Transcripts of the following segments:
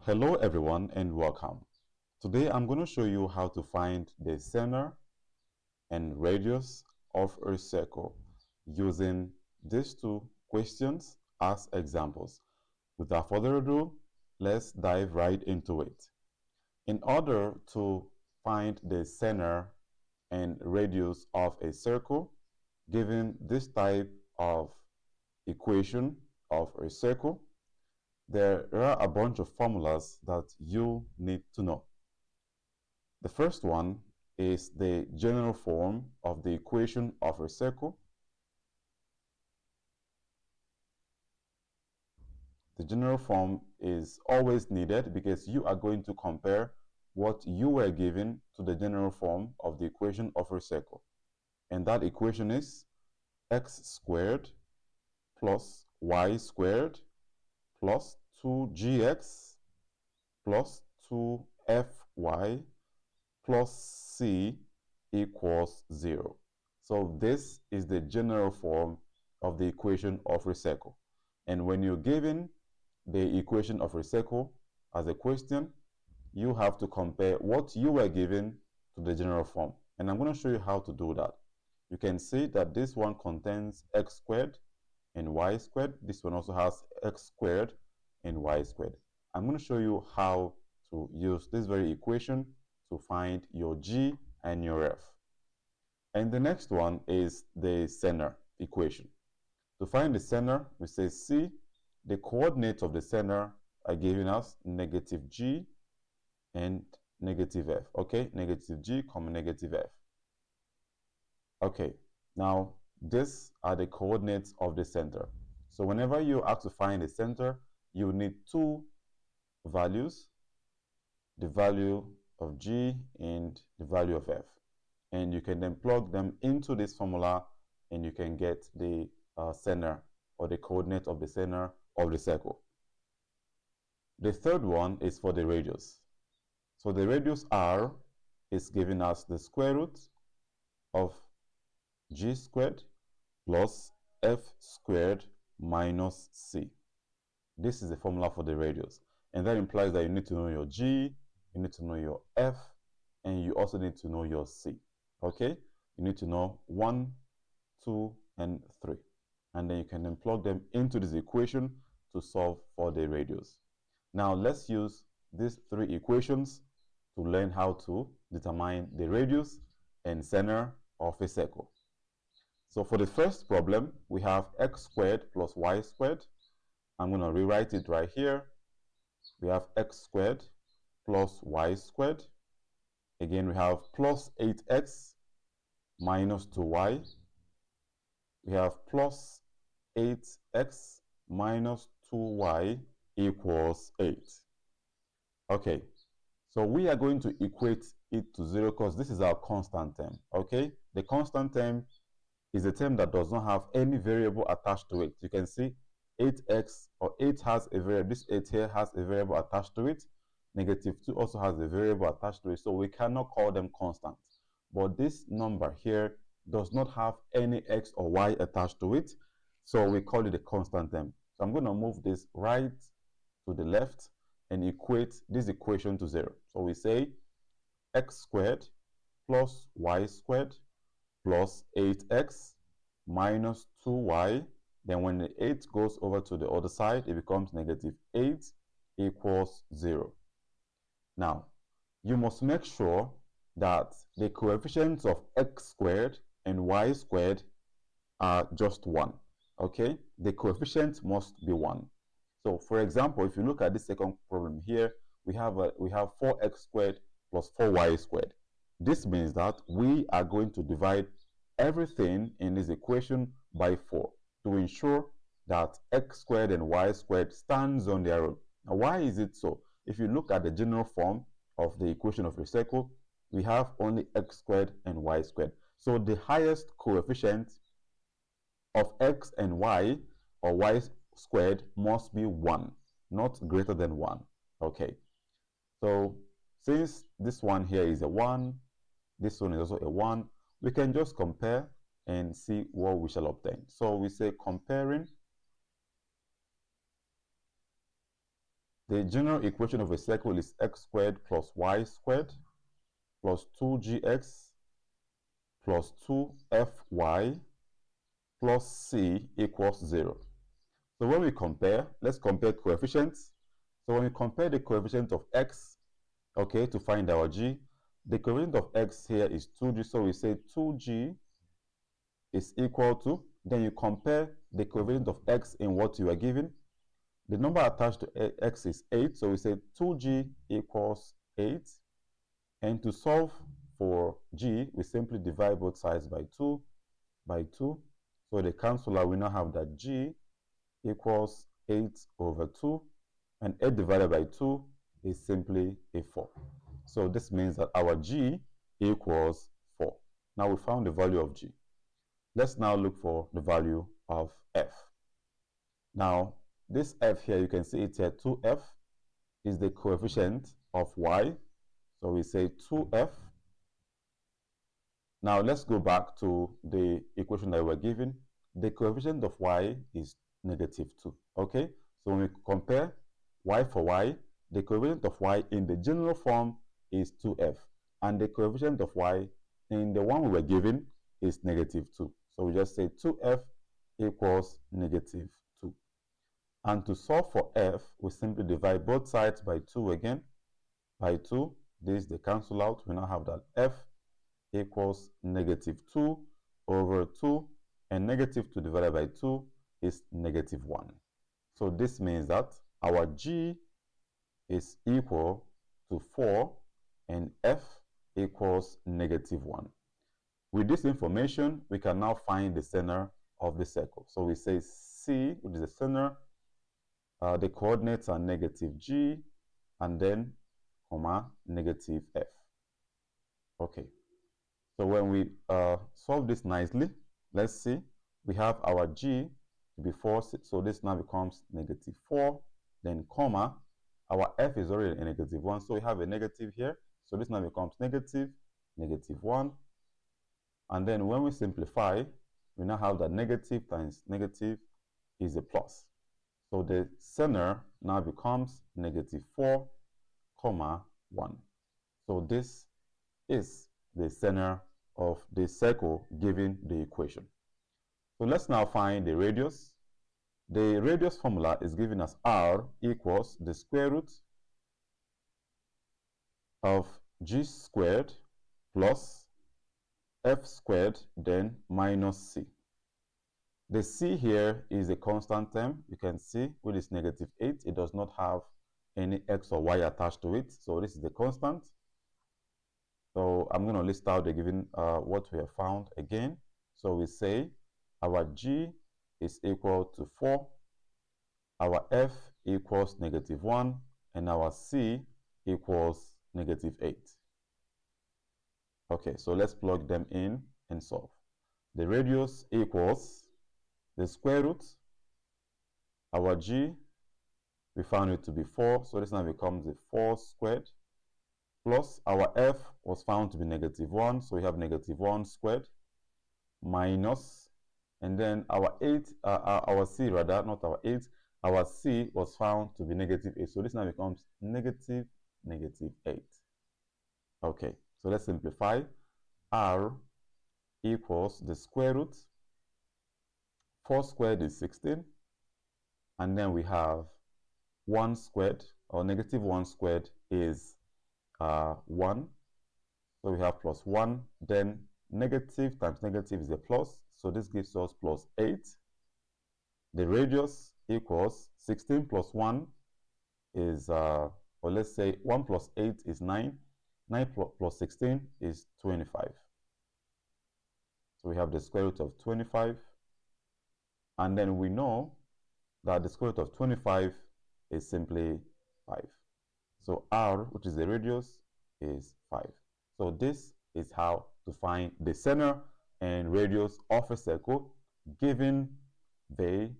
Hello everyone and welcome. Today I'm going to show you how to find the center and radius of a circle using these two questions as examples. Without further ado, let's dive right into it. In order to find the center and radius of a circle, given this type of equation of a circle, there are a bunch of formulas that you need to know. The first one is the general form of the equation of a circle. The general form is always needed because you are going to compare what you were given to the general form of the equation of a circle. And that equation is x squared plus y squared plus 2gx plus 2fy plus c equals 0. So this is the general form of the equation of a circle. And when you're given the equation of a circle as a question, you have to compare what you were given to the general form. And I'm going to show you how to do that. You can see that this one contains x squared and y squared. This one also has x squared and y squared. I'm going to show you how to use this very equation to find your g and your f. And the next one is the center equation. To find the center, we say C, the coordinates of the center are giving us negative g and negative f. Okay, negative g, negative f. Okay, now these are the coordinates of the center. So whenever you have to find the center, you need two values, the value of g and the value of f. And you can then plug them into this formula and you can get the center or the coordinate of the center of the circle. The third one is for the radius. So the radius r is giving us the square root of g squared plus f squared minus c. This is the formula for the radius. And that implies that you need to know your g, you need to know your f, and you also need to know your c. Okay? You need to know 1, 2, and 3. And then you can then plug them into this equation to solve for the radius. Now let's use these three equations to learn how to determine the radius and center of a circle. So for the first problem, we have x squared plus y squared. I'm going to rewrite it right here. We have x squared plus y squared. Again, we have plus 8x minus 2y. We have plus 8x minus 2y equals 8. Okay, so we are going to equate it to 0 because this is our constant term. Okay, the constant term is a term that does not have any variable attached to it. You can see 8x or 8 has a variable. This 8 here has a variable attached to it. Negative 2 also has a variable attached to it. So we cannot call them constant. But this number here does not have any x or y attached to it. So we call it a constant term. So I'm going to move this right to the left and equate this equation to 0. So we say x squared plus y squared plus 8x minus 2y. Then when the 8 goes over to the other side, it becomes negative 8 equals 0. Now, you must make sure that the coefficients of x squared and y squared are just 1. Okay? The coefficient must be 1. So, for example, if you look at this second problem here, we have 4x squared plus 4y squared. This means that we are going to divide everything in this equation by 4 to ensure that x squared and y squared stands on their own. Now, why is it so? If you look at the general form of the equation of a circle, we have only x squared and y squared. So the highest coefficient of x and y or y squared must be 1, not greater than 1. Okay. So since this one here is a 1, this one is also a 1, we can just compare and see what we shall obtain. So we say comparing The general equation of a circle is x squared plus y squared plus 2gx plus 2fy plus c equals 0. So when we compare, let's compare coefficients. So when we compare the coefficient of x, okay, to find our g, the coefficient of x here is 2g, so we say 2g is equal to, then you compare the coefficient of x in what you are given. The number attached to x is 8, so we say 2g equals 8. And to solve for g, we simply divide both sides by 2. So they cancel out. We now have that g equals 8 over 2. And 8 divided by 2 is simply a 4. So this means that our g equals 4. Now we found the value of g. Let's now look for the value of f. Now, this f here, you can see it here, 2f is the coefficient of y. So we say 2f. Now, let's go back to the equation that we were given. The coefficient of y is -2, okay? So when we compare y for y, the coefficient of y in the general form is 2f. And the coefficient of y in the one we were given is -2. So we just say 2f equals -2. And to solve for f, we simply divide both sides by 2 again. By 2, this they cancel out. We now have that f equals -2 over 2. And -2 divided by 2 is -1. So this means that our g is equal to 4 and f equals -1. With this information, we can now find the center of the circle. So we say C, which is the center, the coordinates are -g and then comma -f. Okay, so when we solve this nicely, let's see, we have our g to be 4, so this now becomes -4, then comma, our f is already a -1, so we have a negative here, so this now becomes -1, and then when we simplify, we now have that negative times negative is a plus. So the center now becomes -4, comma 1. So this is the center of the circle given the equation. So let's now find the radius. The radius formula is given as r equals the square root of g squared plus f squared then minus c. The c here is a constant term, you can see, which is -8. It does not have any x or y attached to it, so this is the constant. So I'm going to list out the given what we have found again. So we say our g is equal to 4, our f equals -1, and our c equals -8. Okay, so let's plug them in and solve. The radius equals the square root, our g, we found it to be 4, so this now becomes a 4 squared, plus our f was found to be -1, so we have -1 squared, minus, and then our c rather, not our 8, our c was found to be -8, so this now becomes -8. Okay, so let's simplify. R equals the square root, 4 squared is 16, and then we have 1 squared, or -1 squared is 1, so we have plus 1, then negative times negative is a plus, so this gives us plus 8. The radius equals 16 plus 1 is, or let's say 1 plus 8 is 9, 9 plus 16 is 25. So we have the square root of 25, and then we know that the square root of 25 is simply 5. So r, which is the radius, is 5. So this is how to find the center and radius of a circle given the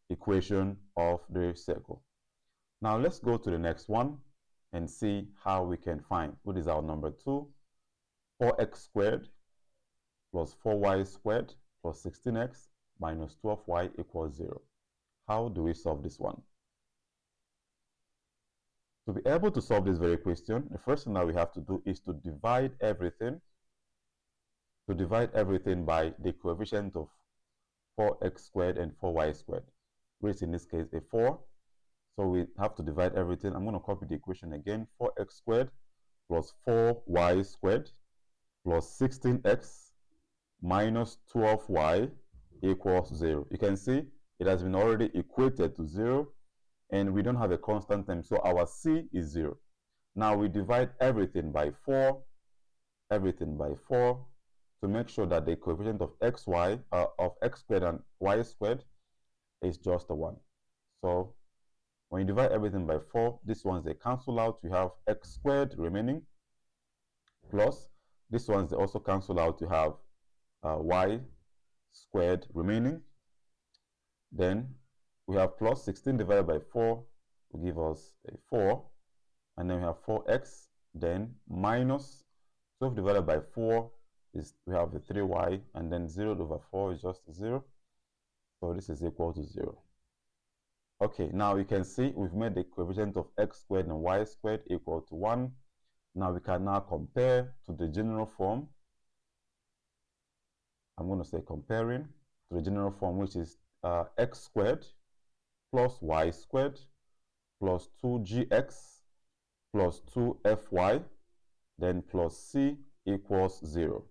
equation of the circle. Now let's go to the next one and see how we can find, what is our number 2, 4x squared plus 4y squared plus 16x minus 12y equals 0. How do we solve this one? To be able to solve this very question, the first thing that we have to do is to divide everything by the coefficient of 4x squared and 4y squared, which in this case a 4. So we have to divide everything. I'm going to copy the equation again. 4x squared plus 4y squared plus 16x minus 12y equals 0. You can see it has been already equated to 0, and we don't have a constant term, so our c is 0. Now we divide everything by 4 to make sure that the coefficient of x squared and y squared is just a 1. So when you divide everything by 4, these ones they cancel out. You have x squared remaining, plus these ones they also cancel out. You have y squared remaining. Then we have plus 16 divided by 4 will give us a 4, and then we have 4x, then minus 12 divided by 4 is, we have the 3y, and then 0 over 4 is just 0. So this is equal to 0. Okay, now you can see we've made the coefficient of x squared and y squared equal to 1. Now we can now compare to the general form. I'm going to say comparing to the general form, which is x squared plus y squared plus 2gx plus 2fy, then plus c equals 0.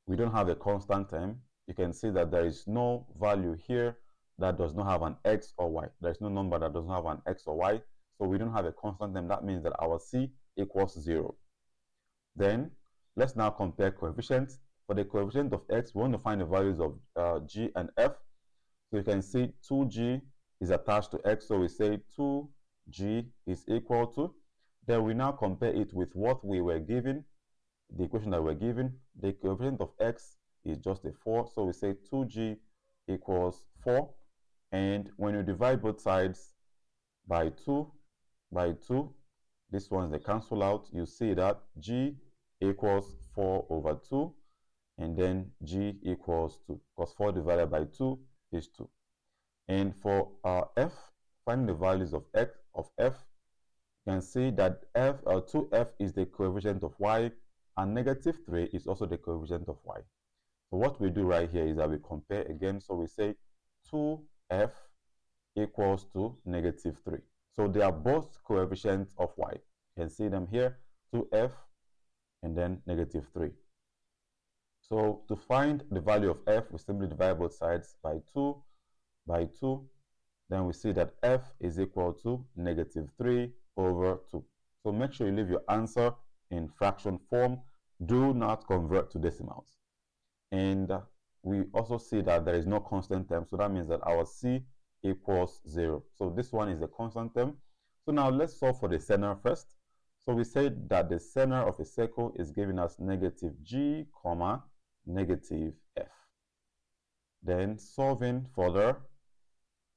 We don't have a constant term. You can see that there is no value here that does not have an x or y. There is no number that does not have an x or y. So we don't have a constant term. That means that our c equals 0. Then let's now compare coefficients. For the coefficient of x, we want to find the values of g and f. So you can see 2g is attached to x, so we say 2g is equal to. Then we now compare it with what we were given, the equation that we're given. The coefficient of x is just a 4, so we say 2g equals 4. And when you divide both sides by 2, these ones they cancel out. You see that g equals 4 over 2, and then g equals 2, because 4 divided by 2 is 2. And for f, finding the values of f, you can see that 2f is the coefficient of y, and negative 3 is also the coefficient of y. So what we do right here is that we compare again. So we say 2f equals to negative 3. So they are both coefficients of y. You can see them here, 2f and then negative 3. So to find the value of f, we simply divide both sides by 2. Then we see that f is equal to negative 3 over 2. So make sure you leave your answer in fraction form. Do not convert to decimals. And we also see that there is no constant term, so that means that our c equals 0. So this one is a constant term. So now let's solve for the center first. So we said that the center of a circle is giving us negative g, comma, negative f. Then solving further,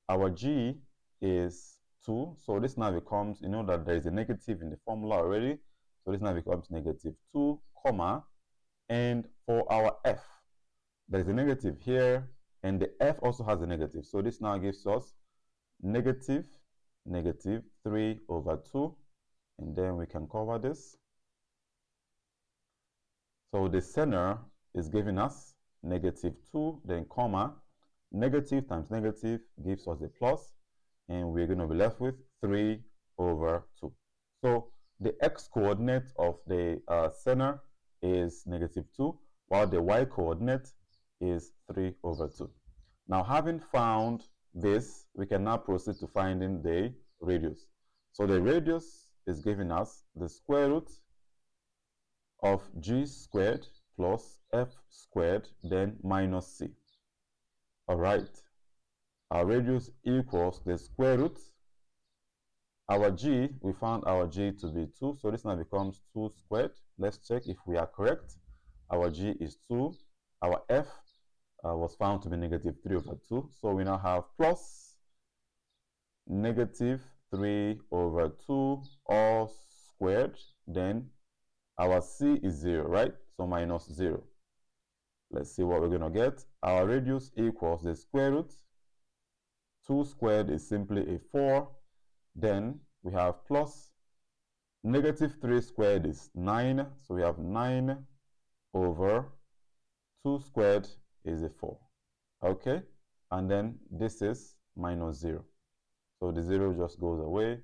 our g is 2. So this now becomes, you know that there is a negative in the formula already. So this now becomes negative 2, comma, and for our f, there is a negative here, and the f also has a negative. So this now gives us negative 3 over 2, and then we can cover this. So the center is giving us negative 2, then comma, negative times negative gives us a plus, and we're going to be left with 3 over 2. So the x coordinate of the center is negative 2, while the y coordinate is 3 over 2. Now, having found this, we can now proceed to finding the radius. So the radius is giving us the square root of g squared plus f squared, then minus c. All right. Our radius equals the square root. Our g, we found our g to be 2, so this now becomes 2 squared. Let's check if we are correct. Our g is 2. Our f was found to be negative 3 over 2. So we now have plus negative 3 over 2 all squared. Then our c is 0, right? So minus 0. Let's see what we're going to get. Our radius equals the square root. 2 squared is simply a 4. Then we have plus negative 3 squared is 9. So we have 9 over 2 squared is a 4. Okay? And then this is minus 0. So the 0 just goes away,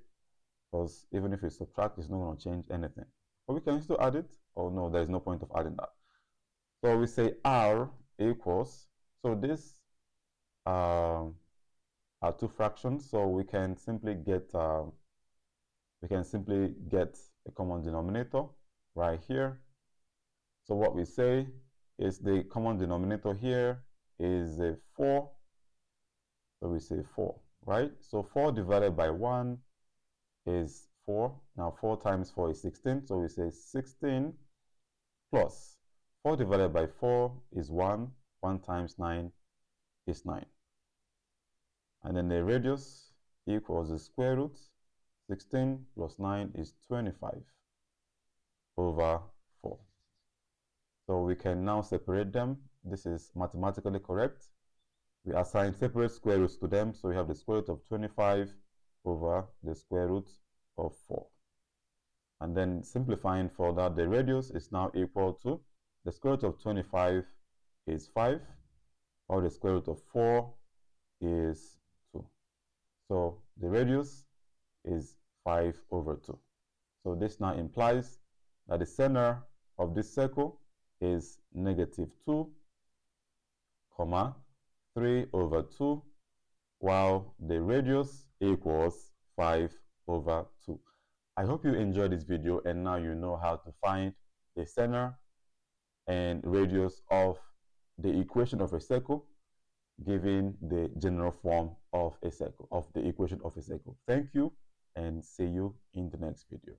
because even if we subtract, it's not going to change anything. But we can still add it. Oh no, there is no point of adding that. So we say R equals, so this are two fractions, so we can simply get a common denominator right here. So what we say is the common denominator here is a 4. So we say 4, right? So 4 divided by 1 is 4. Now 4 times 4 is 16. So we say 16 plus 4 divided by 4 is 1. 1 times 9 is 9. And then the radius equals the square root. 16 plus 9 is 25 over 4. So we can now separate them. This is mathematically correct. We assign separate square roots to them. So we have the square root of 25 over the square root of 4. And then simplifying further, the radius is now equal to the square root of 25 is 5, or the square root of 4 is 2. So the radius is 5 over 2. So this now implies that the center of this circle is negative 2, 3 over 2, while the radius equals 5 over 2. I hope you enjoyed this video, and now you know how to find the center and radius of the equation of a circle given the general form of a circle, of the equation of a circle. Thank you, and see you in the next video.